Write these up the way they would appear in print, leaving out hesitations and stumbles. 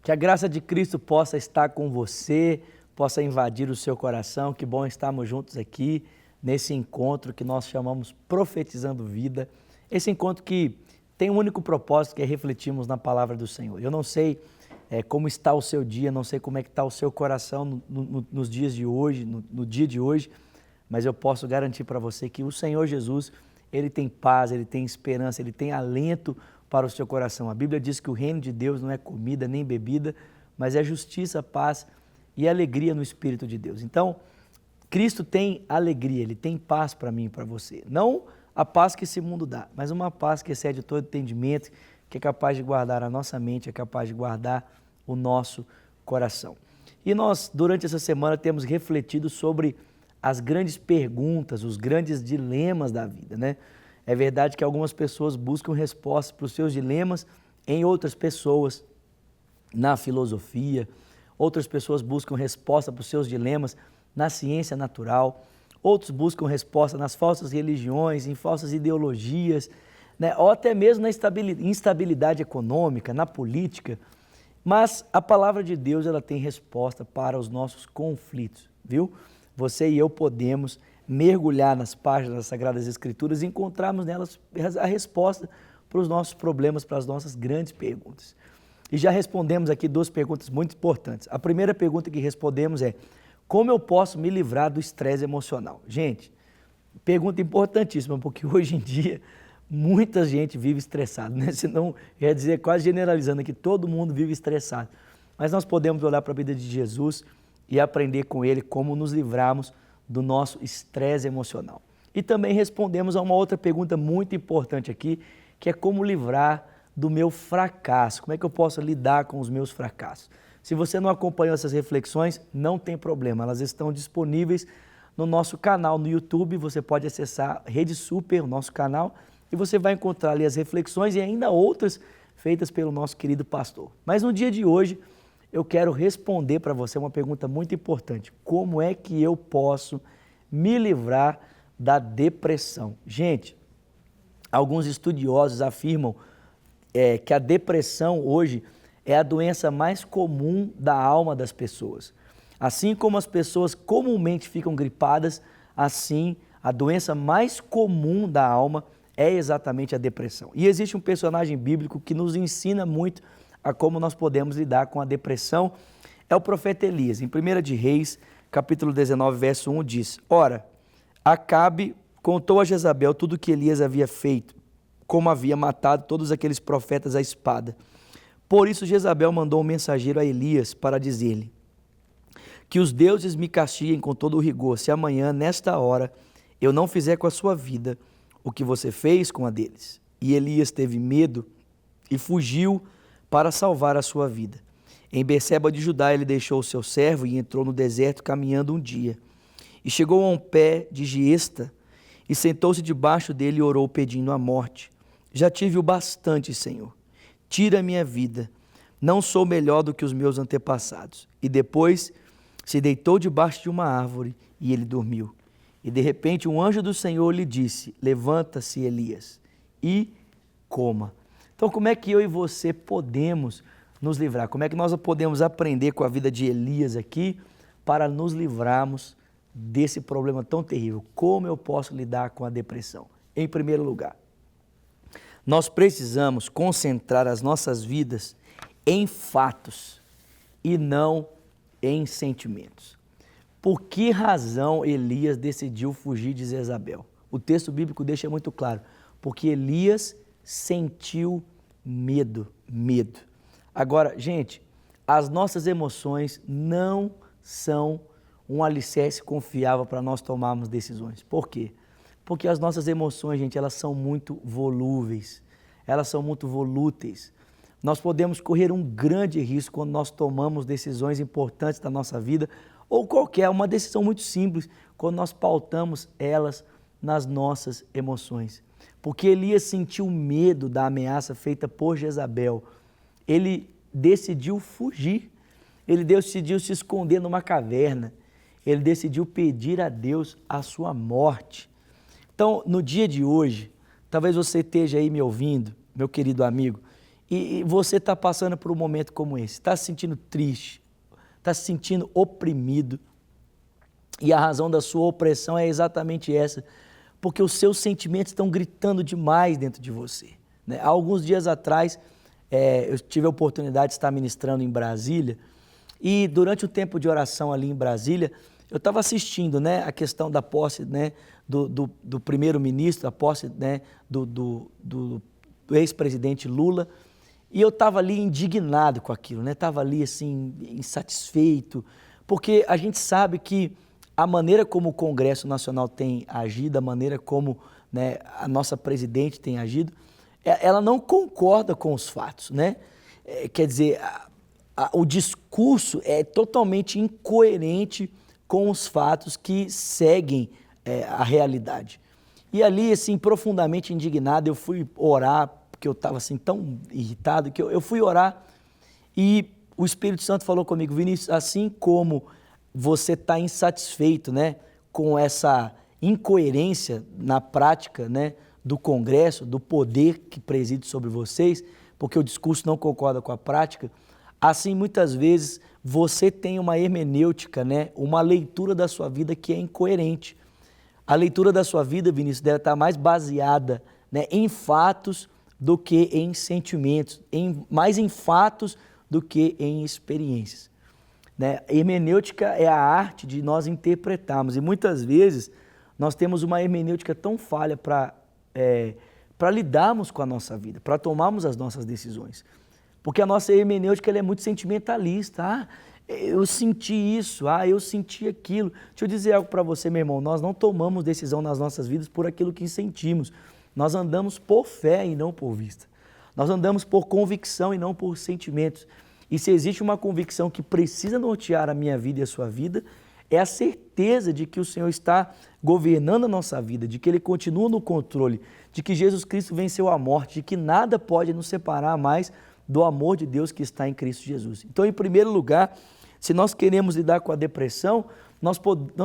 Que a graça de Cristo possa estar com você, possa invadir o seu coração. Que bom estarmos juntos aqui nesse encontro que nós chamamos Profetizando Vida. Esse encontro que tem um único propósito, que é refletirmos na palavra do Senhor. Eu não sei como está o seu dia, não sei como é que está o seu coração nos dias de hoje, no dia de hoje, mas eu posso garantir para você que o Senhor Jesus, Ele tem paz, Ele tem esperança, Ele tem alento para o seu coração. A Bíblia diz que o reino de Deus não é comida nem bebida, mas é justiça, paz e alegria no Espírito de Deus. Então, Cristo tem alegria, Ele tem paz para mim e para você. Não a paz que esse mundo dá, mas uma paz que excede todo entendimento, que é capaz de guardar a nossa mente, é capaz de guardar o nosso coração. E nós, durante essa semana, temos refletido sobre as grandes perguntas, os grandes dilemas da vida, né? É verdade que algumas pessoas buscam respostas para os seus dilemas em outras pessoas, na filosofia, outras pessoas buscam resposta para os seus dilemas na ciência natural, outros buscam resposta nas falsas religiões, em falsas ideologias, né? Ou até mesmo na instabilidade econômica, na política. Mas a palavra de Deus, ela tem resposta para os nossos conflitos, viu? Você e eu podemos mergulhar nas páginas das Sagradas Escrituras e encontrarmos nelas a resposta para os nossos problemas, para as nossas grandes perguntas. E já respondemos aqui duas perguntas muito importantes. A primeira pergunta que respondemos é: como eu posso me livrar do estresse emocional? Gente, pergunta importantíssima, porque hoje em dia muita gente vive estressado, né? Senão, quer dizer, quase generalizando aqui, todo mundo vive estressado. Mas nós podemos olhar para a vida de Jesus e aprender com Ele como nos livrarmos do nosso estresse emocional. E também respondemos a uma outra pergunta muito importante aqui, que é como livrar do meu fracasso. Como é que eu posso lidar com os meus fracassos? Se você não acompanhou essas reflexões, não tem problema, elas estão disponíveis no nosso canal no YouTube. Você pode acessar Rede Super, o nosso canal, e você vai encontrar ali as reflexões e ainda outras feitas pelo nosso querido pastor. Mas no dia de hoje, eu quero responder para você uma pergunta muito importante: como é que eu posso me livrar da depressão? Gente, alguns estudiosos afirmam que a depressão hoje é a doença mais comum da alma das pessoas. Assim como as pessoas comumente ficam gripadas, assim a doença mais comum da alma é exatamente a depressão. E existe um personagem bíblico que nos ensina muito a como nós podemos lidar com a depressão. É o profeta Elias. Em 1 de Reis, capítulo 19, verso 1, diz: Ora, Acabe contou a Jezabel tudo o que Elias havia feito, como havia matado todos aqueles profetas à espada. Por isso Jezabel mandou um mensageiro a Elias para dizer-lhe: que os deuses me castiguem com todo o rigor, se amanhã, nesta hora, eu não fizer com a sua vida o que você fez com a deles. E Elias teve medo e fugiu para salvar a sua vida. Em Berseba de Judá ele deixou o seu servo e entrou no deserto caminhando um dia. E chegou a um pé de giesta e sentou-se debaixo dele e orou pedindo a morte. Já tive o bastante, Senhor. Tira a minha vida. Não sou melhor do que os meus antepassados. E depois se deitou debaixo de uma árvore e ele dormiu. E de repente um anjo do Senhor lhe disse: levanta-se, Elias, e coma. Então, como é que eu e você podemos nos livrar? Como é que nós podemos aprender com a vida de Elias aqui para nos livrarmos desse problema tão terrível? Como eu posso lidar com a depressão? Em primeiro lugar, nós precisamos concentrar as nossas vidas em fatos e não em sentimentos. Por que razão Elias decidiu fugir de Jezabel? O texto bíblico deixa muito claro: porque Elias sentiu medo. Agora, gente, as nossas emoções não são um alicerce confiável para nós tomarmos decisões. Por quê? Porque as nossas emoções, gente, elas são muito volúveis, elas são muito volúteis. Nós podemos correr um grande risco quando nós tomamos decisões importantes da nossa vida, ou qualquer, uma decisão muito simples, quando nós pautamos elas nas nossas emoções. Porque Elias sentiu medo da ameaça feita por Jezabel. Ele decidiu fugir, ele decidiu se esconder numa caverna, ele decidiu pedir a Deus a sua morte. Então, no dia de hoje, talvez você esteja aí me ouvindo, meu querido amigo, e você está passando por um momento como esse, está se sentindo triste, está se sentindo oprimido, e a razão da sua opressão é exatamente essa, porque os seus sentimentos estão gritando demais dentro de você, né? Há alguns dias atrás, eu tive a oportunidade de estar ministrando em Brasília, e durante o tempo de oração ali em Brasília, eu estava assistindo, né, a questão da posse, né, do primeiro-ministro, a posse, né, do ex-presidente Lula, e eu estava ali indignado com aquilo, né? Estava ali assim, insatisfeito, porque a gente sabe que a maneira como o Congresso Nacional tem agido, a maneira como, né, a nossa presidente tem agido, ela não concorda com os fatos, né? Quer dizer, o discurso é totalmente incoerente com os fatos que seguem a realidade. E ali, assim, profundamente indignado, eu fui orar, porque eu estava assim tão irritado, que eu fui orar e o Espírito Santo falou comigo: Vinícius, assim como você está insatisfeito, né, com essa incoerência na prática, né, do Congresso, do poder que preside sobre vocês, porque o discurso não concorda com a prática, assim muitas vezes você tem uma hermenêutica, né, uma leitura da sua vida que é incoerente. A leitura da sua vida, Vinícius, deve estar mais baseada, né, em fatos do que em sentimentos, mais em fatos do que em experiências, né? Hermenêutica é a arte de nós interpretarmos, e muitas vezes nós temos uma hermenêutica tão falha para lidarmos com a nossa vida, para tomarmos as nossas decisões. Porque a nossa hermenêutica ela é muito sentimentalista. Ah, eu senti isso, eu senti aquilo. Deixa eu dizer algo para você, meu irmão, nós não tomamos decisão nas nossas vidas por aquilo que sentimos. Nós andamos por fé e não por vista. Nós andamos por convicção e não por sentimentos. E se existe uma convicção que precisa nortear a minha vida e a sua vida, é a certeza de que o Senhor está governando a nossa vida, de que Ele continua no controle, de que Jesus Cristo venceu a morte, de que nada pode nos separar mais do amor de Deus que está em Cristo Jesus. Então, em primeiro lugar, se nós queremos lidar com a depressão, nós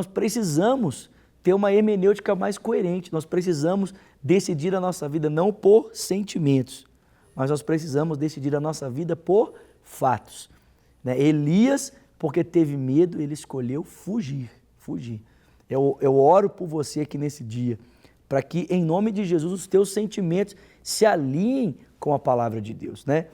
precisamos ter uma hermenêutica mais coerente, nós precisamos decidir a nossa vida não por sentimentos, mas nós precisamos decidir a nossa vida por fatos, né? Elias, porque teve medo, ele escolheu fugir. Eu oro por você aqui nesse dia, para que em nome de Jesus os teus sentimentos se alinhem com a palavra de Deus, né?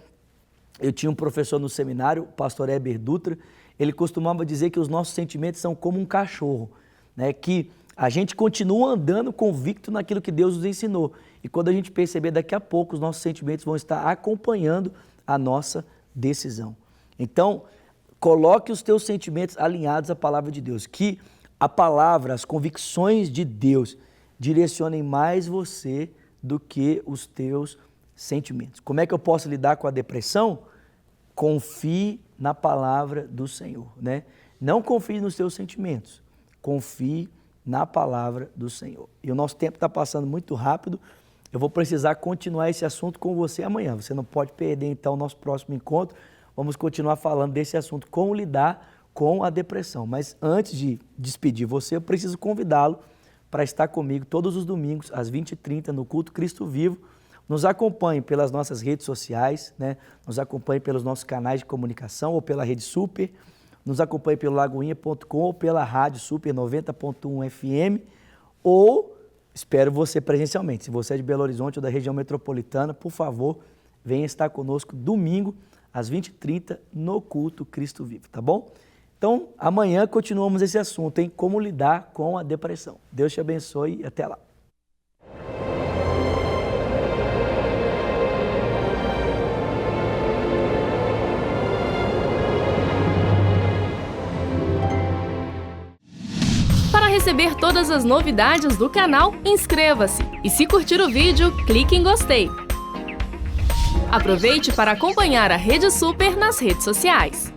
Eu tinha um professor no seminário, o pastor Heber Dutra, ele costumava dizer que os nossos sentimentos são como um cachorro, né? Que a gente continua andando convicto naquilo que Deus nos ensinou. E quando a gente perceber, daqui a pouco os nossos sentimentos vão estar acompanhando a nossa decisão. Então, coloque os teus sentimentos alinhados à palavra de Deus. Que a palavra, as convicções de Deus direcionem mais você do que os teus sentimentos. Como é que eu posso lidar com a depressão? Confie na palavra do Senhor, né? Não confie nos teus sentimentos, confie na palavra do Senhor. E o nosso tempo está passando muito rápido, eu vou precisar continuar esse assunto com você amanhã. Você não pode perder, então, o nosso próximo encontro. Vamos continuar falando desse assunto, como lidar com a depressão. Mas antes de despedir você, eu preciso convidá-lo para estar comigo todos os domingos, às 20h30, no Culto Cristo Vivo. Nos acompanhe pelas nossas redes sociais, né? Nos acompanhe pelos nossos canais de comunicação ou pela Rede Super, nos acompanhe pelo lagoinha.com ou pela Rádio Super 90.1 FM, ou espero você presencialmente. Se você é de Belo Horizonte ou da região metropolitana, por favor, venha estar conosco domingo, às 20h30, no Culto Cristo Vivo, tá bom? Então, amanhã continuamos esse assunto, hein? Como lidar com a depressão. Deus te abençoe e até lá. Para receber todas as novidades do canal, inscreva-se e se curtir o vídeo, clique em gostei. Aproveite para acompanhar a Rede Super nas redes sociais.